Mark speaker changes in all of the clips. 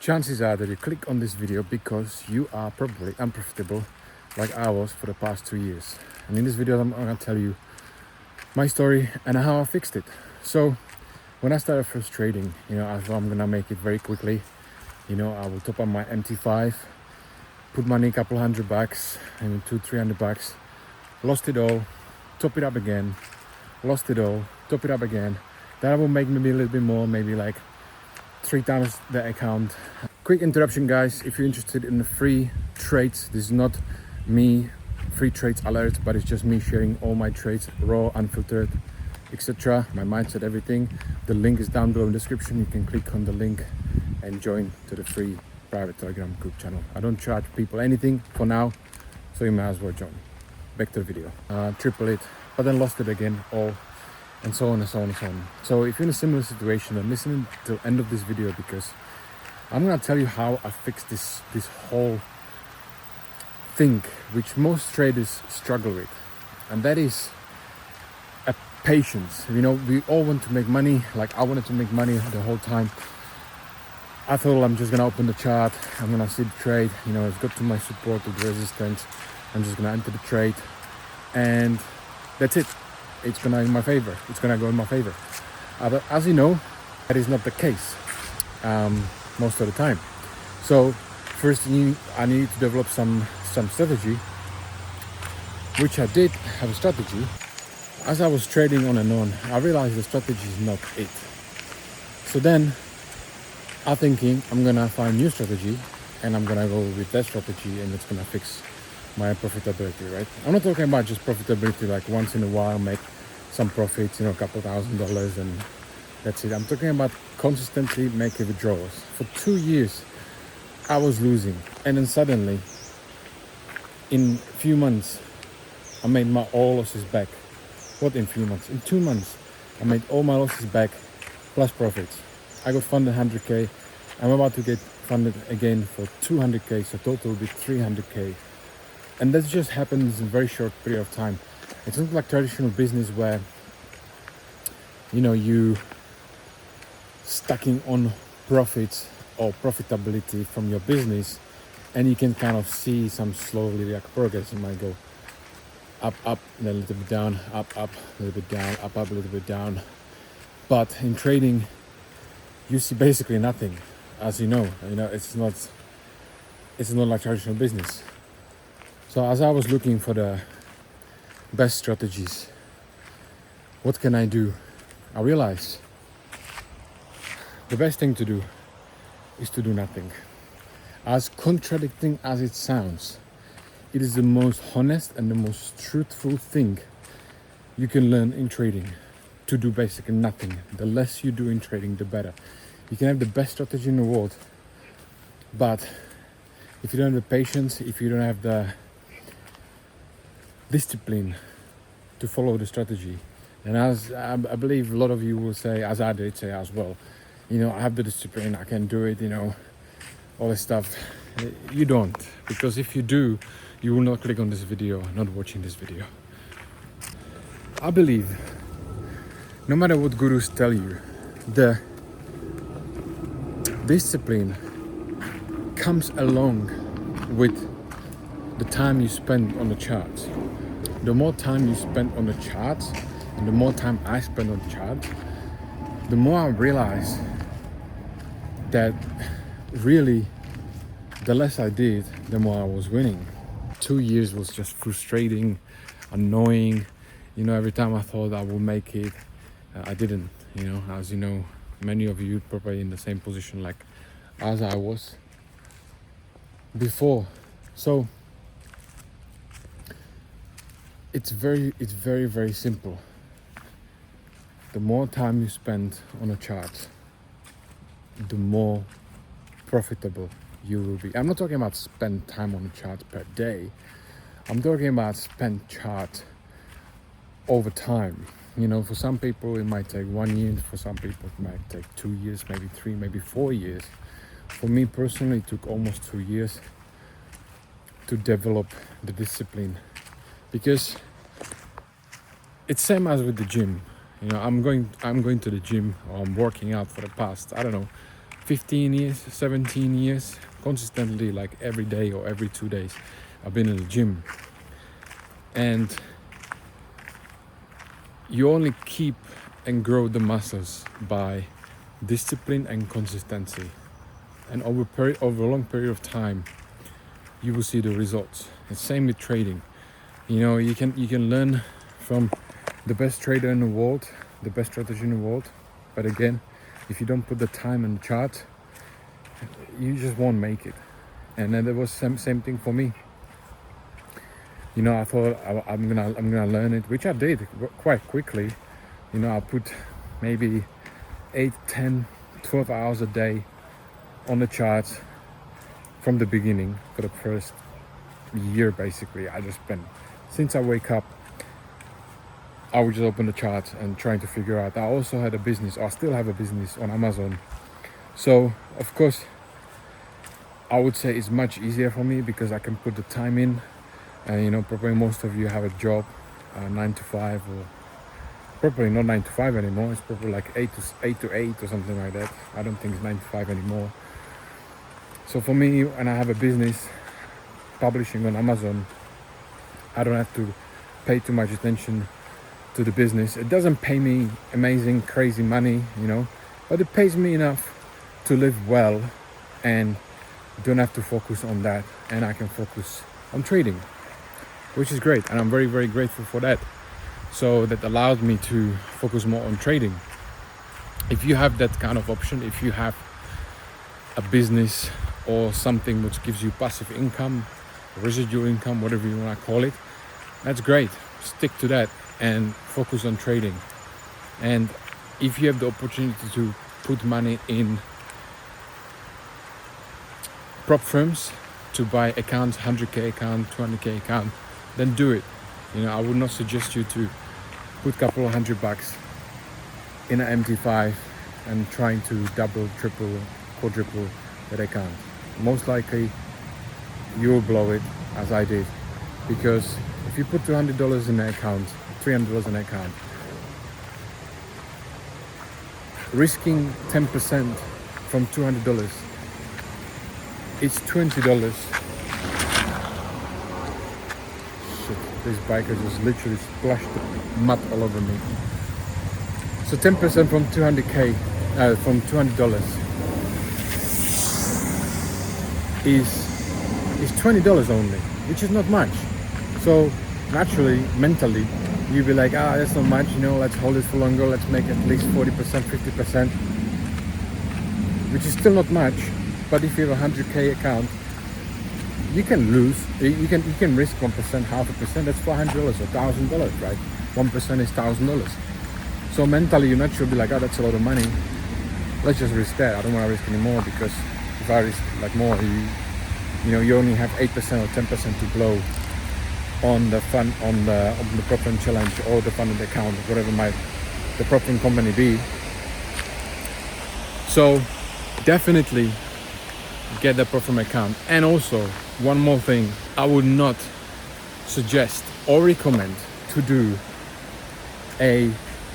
Speaker 1: Chances are that you click on this video because you are probably unprofitable like I was for the past 2 years. And in this video, I'm gonna tell you my story and how I fixed it. So when I started first trading, I thought I'm gonna make it very quickly. I will top up my MT5, put money a couple $100, maybe $200-300, lost it all, top it up again, lost it all, top it up again. Then I will make maybe a little bit more, maybe like 3 times the account. Quick interruption, guys. If you're interested in the free trades, this is not me free trades alert, but it's just me sharing all my trades, raw, unfiltered, etc. My mindset, everything. The link is down below in the description. You can click on the link and join to the free private Telegram group channel. I don't charge people anything for now, so you might as well join. Back to the video. Triple it, but then lost it again, all, and so on and so on and so on. So if you're in a similar situation, then listen till the end of this video, because I'm gonna tell you how I fixed this whole thing which most traders struggle with, and that is a patience. We all want to make money. Like I wanted to make money the whole time. I thought I'm just gonna open the chart, I'm gonna see the trade, it's got to my support, to the resistance, I'm just gonna enter the trade, and that's it. It's gonna in my favor. It's gonna go in my favor. But as you know, that is not the case most of the time. So first, I need to develop some strategy, which I did have a strategy. As I was trading on and on, I realized the strategy is not it. So then I'm thinking I'm gonna find new strategy, and I'm gonna go with that strategy, and it's gonna fix my profitability, right? I'm not talking about just profitability, like once in a while make some profits, a couple $1,000 and that's it. I'm talking about consistently making withdrawals. For 2 years I was losing, and then suddenly in a few months I made my all losses back. What, in few months? In 2 months I made all my losses back plus profits. I got funded 100k. I'm about to get funded again for 200k, so total will be 300k. And that just happens in a very short period of time. It's not like traditional business where, you stacking on profits or profitability from your business, and you can kind of see some slowly like progress. You might go up, then a little bit down, up, a little bit down, up, a little bit down. But in trading, you see basically nothing, as you know. It's not like traditional business. So as I was looking for the best strategies, what can I do? I realized the best thing to do is to do nothing. As contradicting as it sounds, it is the most honest and the most truthful thing you can learn in trading, to do basically nothing. The less you do in trading, the better. You can have the best strategy in the world, but if you don't have the patience, if you don't have the discipline to follow the strategy, and as I believe a lot of you will say, as I did say as well, I have the discipline, I can do it, all this stuff. You don't, because if you do, you will not click on this video, not watching this video. I believe no matter what gurus tell you, the discipline comes along with the time you spend on the charts. The more time you spend on the charts, and the more time I spend on the charts, the more I realize that really the less I did, the more I was winning. 2 years was just frustrating, annoying. Every time I thought I would make it, I didn't. As you know, many of you probably in the same position like as I was before. So it's very, very simple. The more time you spend on a chart, the more profitable you will be. I'm not talking about spend time on a chart per day. I'm talking about spend chart over time. For some people it might take 1 year, for some people it might take 2 years, maybe 3, maybe 4 years. For me personally, it took almost 2 years to develop the discipline, because it's same as with the gym. I'm going to the gym, or I'm working out for the past, I don't know, 15 years, 17 years, consistently, like every day or every 2 days, I've been in the gym. And you only keep and grow the muscles by discipline and consistency. And over a long period of time, you will see the results. And same with trading. You can learn from the best trader in the world, the best strategy in the world. But again, if you don't put the time in the chart, you just won't make it. And then there was same thing for me. I thought I'm gonna learn it, which I did quite quickly. I put maybe 8, 10, 12 hours a day on the charts from the beginning for the first year. Basically, I just spent, since I wake up, I would just open the charts and trying to figure out. I also had a business, I still have a business on Amazon. So of course, I would say it's much easier for me because I can put the time in. And probably most of you have a job, 9 to 5, or probably not 9 to 5 anymore. It's probably like 8 to 8 or something like that. I don't think it's 9 to 5 anymore. So for me, when I have a business publishing on Amazon, I don't have to pay too much attention to the business. It doesn't pay me amazing, crazy money, but it pays me enough to live well and don't have to focus on that. And I can focus on trading, which is great. And I'm very, very grateful for that. So that allows me to focus more on trading. If you have that kind of option, if you have a business or something which gives you passive income, residual income, whatever you want to call it, that's great. Stick to that and focus on trading. And if you have the opportunity to put money in prop firms, to buy accounts, 100k account, 200k account, then do it. I would not suggest you to put a couple of $100 in an MT5 and trying to double, triple, quadruple that account. Most likely you will blow it, as I did, because if you put $200 in an account, $300 in an account, risking 10% from $200, it's $20. Shit, this biker just literally splashed mud all over me. So 10% from from $200 is $20 only, which is not much. So naturally, mentally, you'll be like, that's not much, let's hold it for longer, let's make at least 40%, 50%, which is still not much. But if you have a 100k account, you can lose, you can risk 1%, 0.5%, that's $400 or $1,000, right? 1% is $1,000. So mentally, you're not sure, be like, that's a lot of money. Let's just risk that. I don't want to risk anymore, because if I risk like more, you only have 8% or 10% to blow on the fund, on the prop firm challenge or the funded account, whatever might the prop firm company be. So definitely get the prop firm account. And also one more thing, I would not suggest or recommend to do a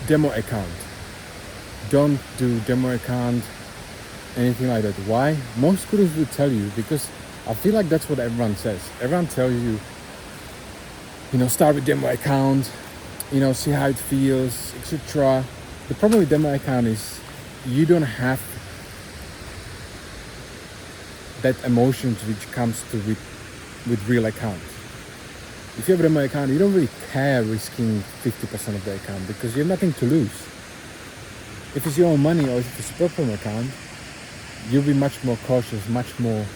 Speaker 1: demo account. Don't do demo account, anything like that. Why? Most gurus will tell you, because I feel like that's what everyone says. Everyone tells you, start with demo account, see how it feels, etc. The problem with demo account is you don't have that emotions which comes to with real account. If you have a demo account, you don't really care risking 50% of the account, because you have nothing to lose. If it's your own money, or if it's a prop firm account, you'll be much more cautious, much more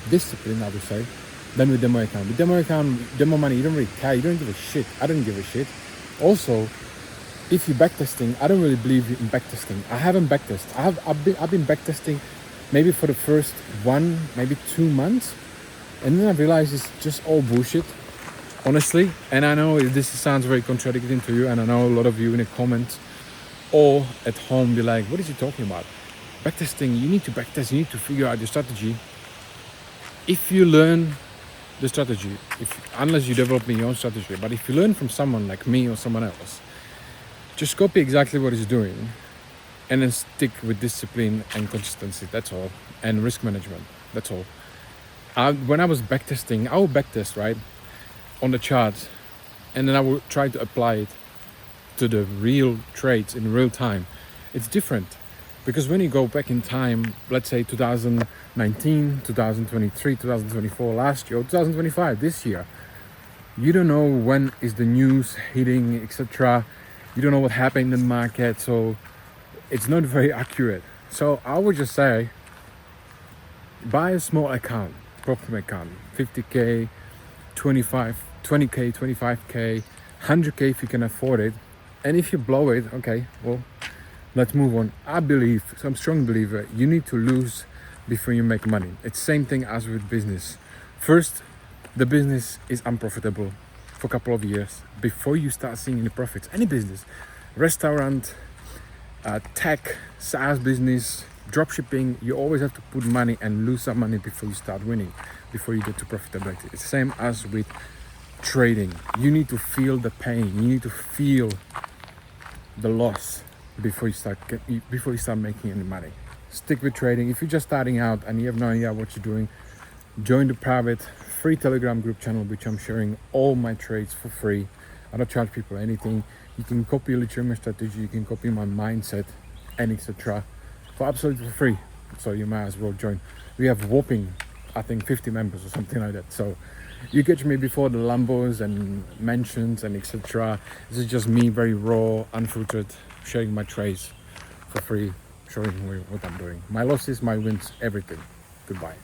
Speaker 1: disciplined, I would say, than with demo account. With demo account, demo money, you don't really care, you don't give a shit. I don't give a shit. Also, if you're backtesting, I don't really believe in backtesting. I haven't backtested. I've been backtesting maybe for the first 1, maybe 2 months, and then I realized it's just all bullshit, honestly. And I know this sounds very contradicting to you, and I know a lot of you in the comments or at home be like, what is he talking about? Backtesting, you need to backtest, you need to figure out your strategy. If you learn the strategy, unless you develop your own strategy, but if you learn from someone like me or someone else, just copy exactly what he's doing and then stick with discipline and consistency. That's all, and risk management. That's all. When I was backtesting, I would backtest right on the charts, and then I would try to apply it to the real trades in real time. It's different because when you go back in time, let's say 2019, 2023, 2024, last year, or 2025, this year, you don't know when is the news hitting, etc. You don't know what happened in the market, so it's not very accurate. So I would just say, buy a small account, profit account, 50k, 20k, 25k, 100k if you can afford it. And if you blow it, okay, well, let's move on. I'm a strong believer, you need to lose before you make money. It's same thing as with business. First, the business is unprofitable for a couple of years before you start seeing any profits. Any business, restaurant, tech, SaaS business, dropshipping, you always have to put money and lose some money before you start winning, before you get to profitability. It's the same as with trading. You need to feel the pain. You need to feel the loss before you start making any money. Stick with trading. If you're just starting out and you have no idea what you're doing, join the private free Telegram group channel, which I'm sharing all my trades for free. I don't charge people anything. You can copy literally my strategy, you can copy my mindset, and etc. for absolutely free. So you might as well join. We have whopping, I think, 50 members or something like that. So you catch me before the Lambos and mentions and etc. This is just me, very raw, unfiltered, sharing my trades for free, showing what I'm doing. My losses, my wins, everything. Goodbye.